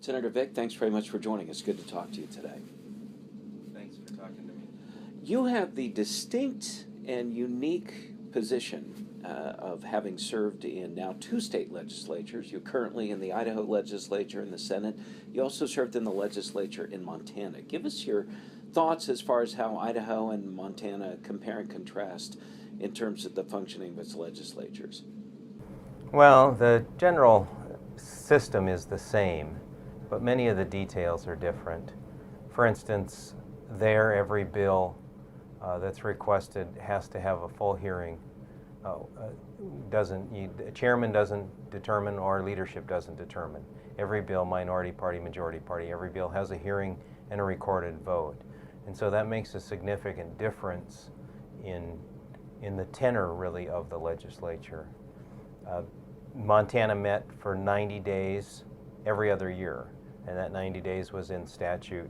Senator Vick, thanks very much for joining us. Good to talk to you today. Thanks for talking to me. You have the distinct and unique position of having served in now 2 state legislatures. You're currently in the Idaho legislature in the Senate. You also served in the legislature in Montana. Give us your thoughts as far as how Idaho and Montana compare and contrast in terms of the functioning of its legislatures. Well, the general system is the same, but many of the details are different. For instance, there every bill that's requested has to have a full hearing. The chairman doesn't determine or leadership doesn't determine. Every bill, minority party, majority party, every bill has a hearing and a recorded vote. And so that makes a significant difference in the tenor, really, of the legislature. Montana met for 90 days every other year, and that 90 days was in statute.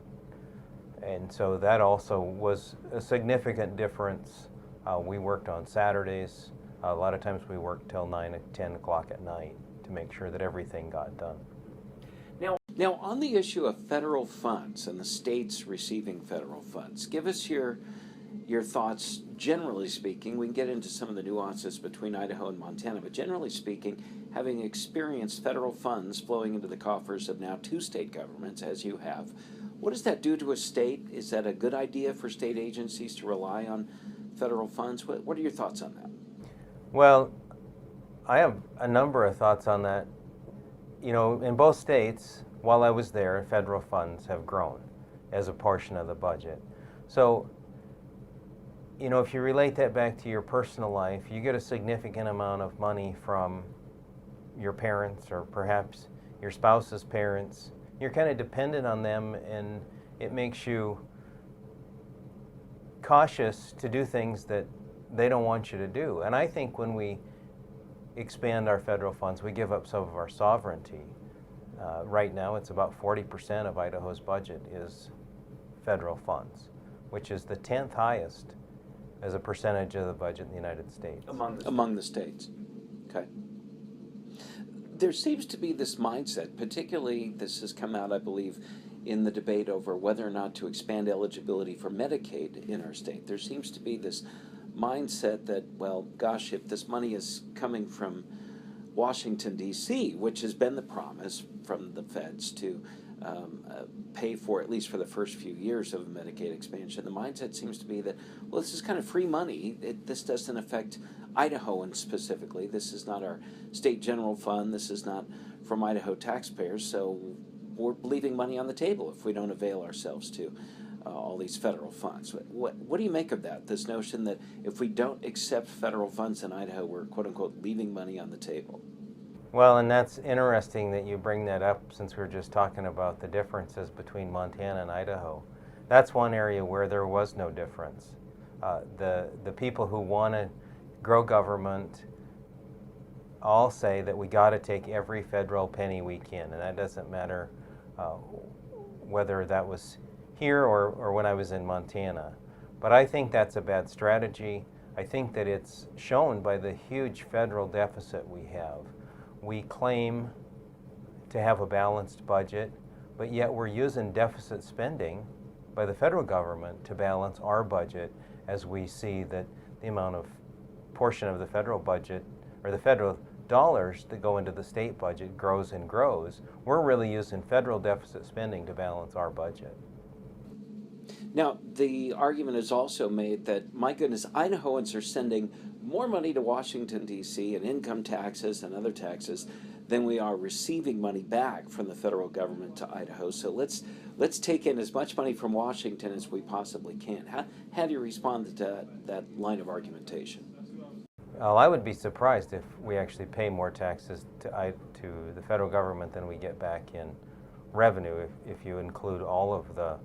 And so that also was a significant difference. We worked on Saturdays. A lot of times we worked till 9 or 10 o'clock at night to make sure that everything got done. Now, on the issue of federal funds and the states receiving federal funds, give us your thoughts, generally speaking. We can get into some of the nuances between Idaho and Montana, but generally speaking, having experienced federal funds flowing into the coffers of now 2 state governments, as you have, what does that do to a state? Is that a good idea for state agencies to rely on federal funds? What are your thoughts on that? Well, I have a number of thoughts on that. You know, in both states, while I was there, federal funds have grown as a portion of the budget. So, you know, if you relate that back to your personal life, you get a significant amount of money from your parents or perhaps your spouse's parents. You're kind of dependent on them, and it makes you cautious to do things that they don't want you to do. And I think when we expand our federal funds, we give up some of our sovereignty. Right now, it's about 40% of Idaho's budget is federal funds, which is the 10th highest as a percentage of the budget in the United States. Among the states. Okay. There seems to be this mindset, particularly this has come out, I believe, in the debate over whether or not to expand eligibility for Medicaid in our state. There seems to be this mindset that, well, gosh, if this money is coming from Washington, D.C., which has been the promise from the feds to pay for, at least for the first few years of Medicaid expansion, the mindset seems to be that, well, this is kind of free money. This doesn't affect Idahoans specifically. This is not our state general fund. This is not from Idaho taxpayers, so we're leaving money on the table if we don't avail ourselves to all these federal funds. What do you make of that, this notion that if we don't accept federal funds in Idaho, we're quote-unquote leaving money on the table? Well, and that's interesting that you bring that up, since we were just talking about the differences between Montana and Idaho. That's one area where there was no difference. The people who want to grow government all say that we got to take every federal penny we can, and that doesn't matter whether that was here or when I was in Montana. But I think that's a bad strategy. I think that it's shown by the huge federal deficit we have. We claim to have a balanced budget, but yet we're using deficit spending by the federal government to balance our budget, as we see that the amount of portion of the federal budget, or the federal dollars that go into the state budget, grows and grows. We're really using federal deficit spending to balance our budget. Now, the argument is also made that, my goodness, Idahoans are sending more money to Washington, D.C. in income taxes and other taxes than we are receiving money back from the federal government to Idaho. So let's take in as much money from Washington as we possibly can. How do you respond to that line of argumentation? Well, I would be surprised if we actually pay more taxes to the federal government than we get back in revenue, if you include all of the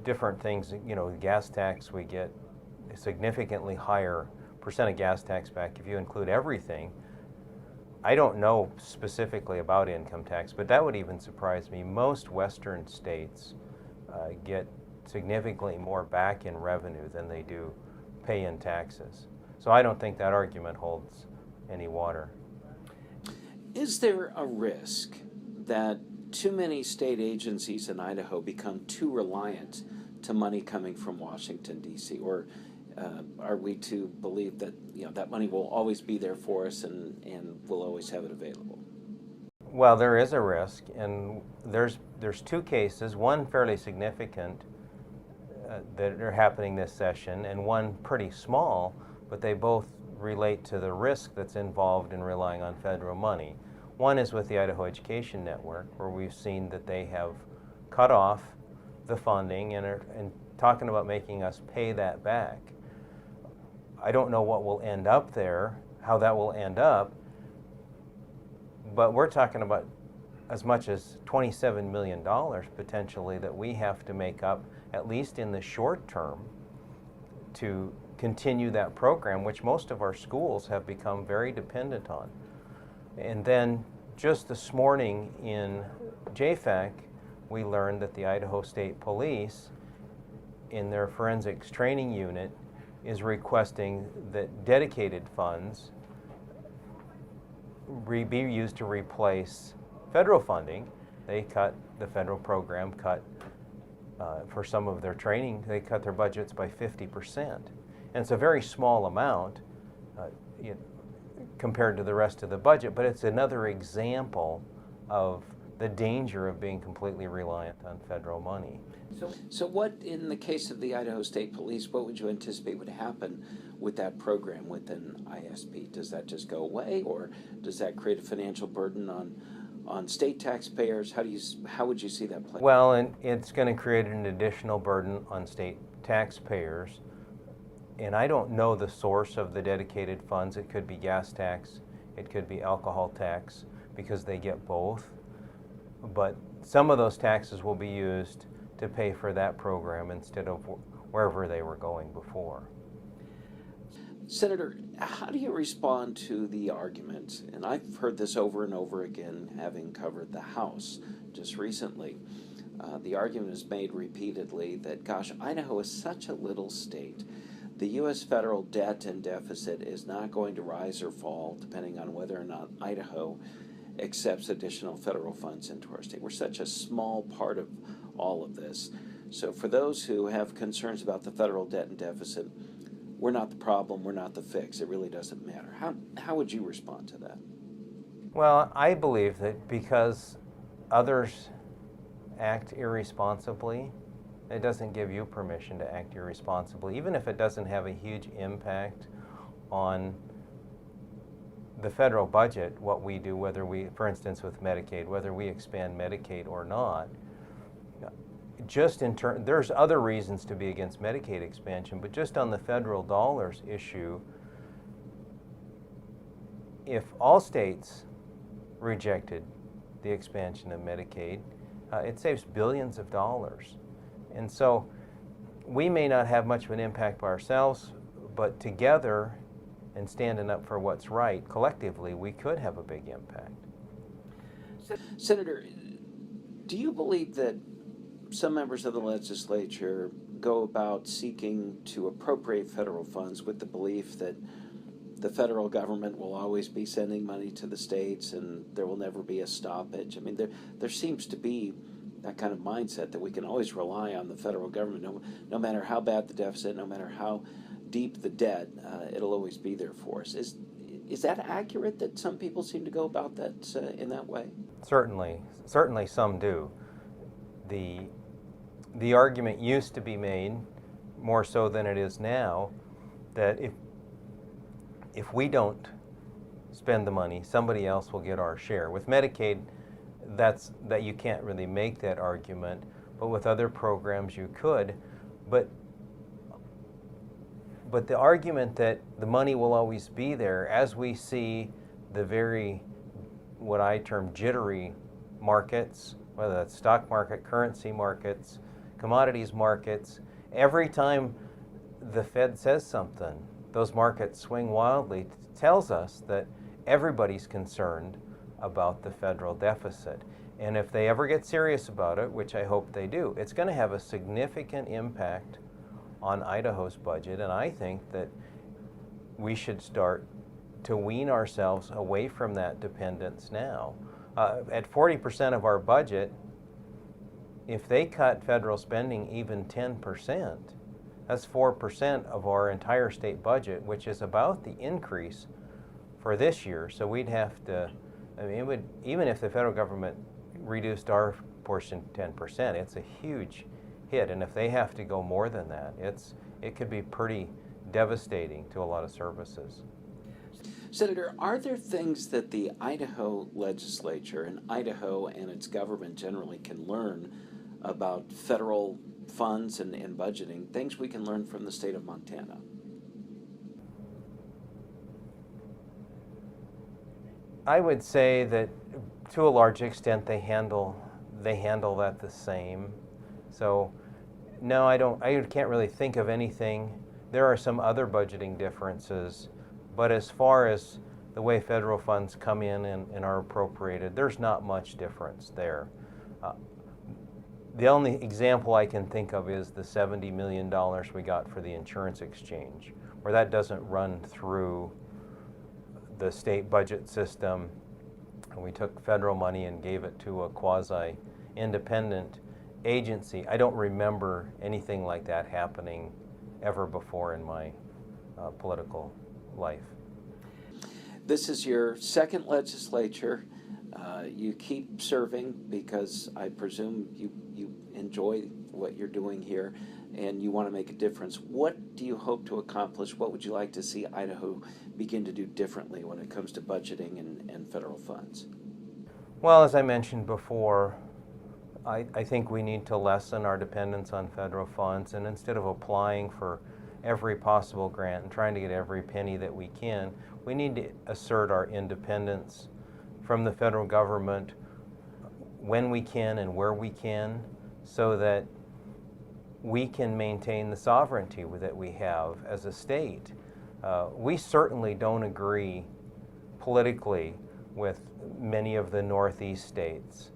different things. You know, gas tax, we get a significantly higher percent of gas tax back. If you include everything, I don't know specifically about income tax, but that would even surprise me. Most western states get significantly more back in revenue than they do pay in taxes. So I don't think that argument holds any water. Is there a risk that too many state agencies in Idaho become too reliant to money coming from Washington, D.C., or are we to believe that that money will always be there for us and we'll always have it available? Well, there is a risk, and there's two cases, one fairly significant that are happening this session, and one pretty small, but they both relate to the risk that's involved in relying on federal money. One is with the Idaho Education Network, where we've seen that they have cut off the funding and are talking about making us pay that back. I don't know what will end up there, how that will end up, but we're talking about as much as $27 million potentially that we have to make up, at least in the short term, to continue that program, which most of our schools have become very dependent on. And then just this morning in JFAC, we learned that the Idaho State Police, in their forensics training unit, is requesting that dedicated funds be used to replace federal funding. They cut the federal program, for some of their training, they cut their budgets by 50%. And it's a very small amount compared to the rest of the budget, but it's another example of the danger of being completely reliant on federal money. So what, in the case of the Idaho State Police, what would you anticipate would happen with that program within ISP? Does that just go away, or does that create a financial burden on state taxpayers? How would you see that play? Well, and it's going to create an additional burden on state taxpayers. And I don't know the source of the dedicated funds. It could be gas tax, it could be alcohol tax, because they get both. But some of those taxes will be used to pay for that program instead of wherever they were going before. Senator, how do you respond to the argument, and I've heard this over and over again, having covered the House just recently, the argument is made repeatedly that, gosh, Idaho is such a little state. The U.S. federal debt and deficit is not going to rise or fall depending on whether or not Idaho accepts additional federal funds into our state. We're such a small part of all of this. So for those who have concerns about the federal debt and deficit, we're not the problem, we're not the fix. It really doesn't matter. How would you respond to that? Well, I believe that because others act irresponsibly, it doesn't give you permission to act irresponsibly, even if it doesn't have a huge impact on the federal budget, what we do, whether we, for instance, with Medicaid, whether we expand Medicaid or not. Just in turn, there's other reasons to be against Medicaid expansion, but just on the federal dollars issue, if all states rejected the expansion of Medicaid, it saves billions of dollars. And so we may not have much of an impact by ourselves, but together and standing up for what's right, collectively, we could have a big impact. Senator, do you believe that some members of the legislature go about seeking to appropriate federal funds with the belief that the federal government will always be sending money to the states and there will never be a stoppage? I mean, there seems to be that kind of mindset that we can always rely on the federal government, no matter how bad the deficit, no matter how deep the debt, it'll always be there for us. Is that accurate, that some people seem to go about that in that way? Certainly some do. The argument used to be made, more so than it is now, that if we don't spend the money, somebody else will get our share. With Medicaid, that you can't really make that argument, but with other programs you could. But the argument that the money will always be there, as we see the very, what I term jittery markets, whether that's stock market, currency markets, commodities markets, every time the Fed says something, those markets swing wildly, tells us that everybody's concerned about the federal deficit. And if they ever get serious about it, which I hope they do, it's going to have a significant impact on Idaho's budget. And I think that we should start to wean ourselves away from that dependence now. At 40% of our budget, if they cut federal spending even 10%, that's 4% of our entire state budget, which is about the increase for this year. So we'd have to, I mean, it would, even if the federal government reduced our portion 10%, it's a huge hit. And if they have to go more than that, it could be pretty devastating to a lot of services. Senator, are there things that the Idaho legislature and Idaho and its government generally can learn about federal funds and budgeting, things we can learn from the state of Montana? I would say that to a large extent they handle that the same. So no, I can't really think of anything. There are some other budgeting differences, but as far as the way federal funds come in and are appropriated, there's not much difference there. The only example I can think of is the $70 million we got for the insurance exchange, where that doesn't run through the state budget system. And we took federal money and gave it to a quasi-independent agency. I don't remember anything like that happening ever before in my political life. This is your second legislature. You keep serving because I presume you enjoy what you're doing here and you want to make a difference. What do you hope to accomplish? What would you like to see Idaho begin to do differently when it comes to budgeting and federal funds? Well, as I mentioned before, I think we need to lessen our dependence on federal funds, and instead of applying for every possible grant and trying to get every penny that we can, we need to assert our independence from the federal government when we can and where we can, so that we can maintain the sovereignty that we have as a state. We certainly don't agree politically with many of the Northeast states,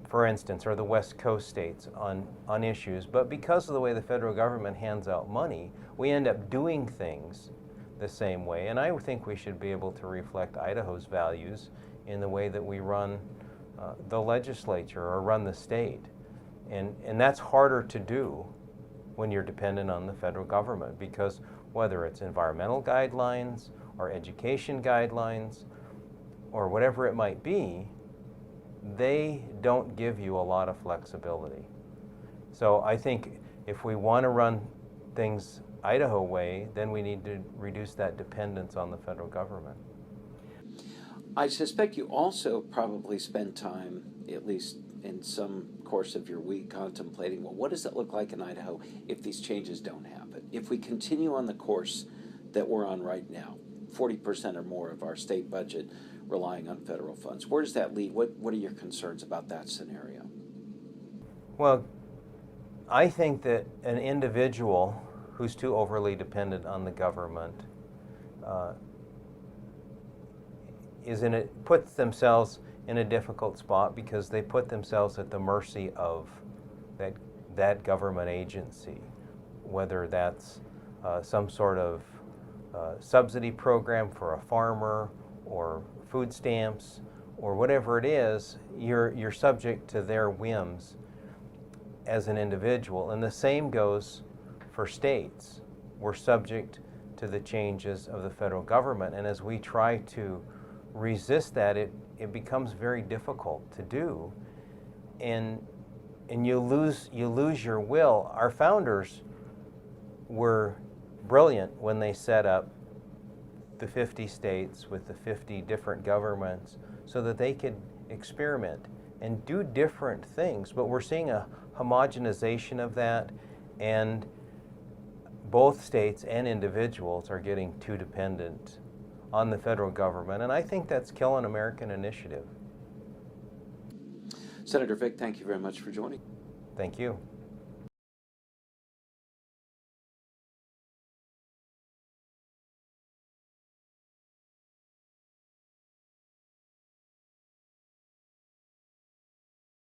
for instance, or the West Coast states on issues, but because of the way the federal government hands out money, we end up doing things the same way. And I think we should be able to reflect Idaho's values in the way that we run the legislature or run the state. And that's harder to do when you're dependent on the federal government, because whether it's environmental guidelines or education guidelines or whatever it might be, they don't give you a lot of flexibility. So I think if we want to run things Idaho way, then we need to reduce that dependence on the federal government. I suspect you also probably spend time, at least in some course of your week, contemplating, well, what does it look like in Idaho if these changes don't happen? If we continue on the course that we're on right now, 40% or more of our state budget relying on federal funds, where does that lead? What are your concerns about that scenario? Well, I think that an individual who's too overly dependent on the government puts themselves in a difficult spot, because they put themselves at the mercy of that government agency, whether that's some sort of subsidy program for a farmer or food stamps or whatever it is. You're subject to their whims as an individual, and the same goes for states. We're subject to the changes of the federal government, and as we try to resist that, it becomes very difficult to do, and you lose your will. Our founders were brilliant when they set up the 50 states with the 50 different governments so that they could experiment and do different things, but we're seeing a homogenization of that, and both states and individuals are getting too dependent on the federal government, and I think that's killing American initiative. Senator Vick, thank you very much for joining. Thank you.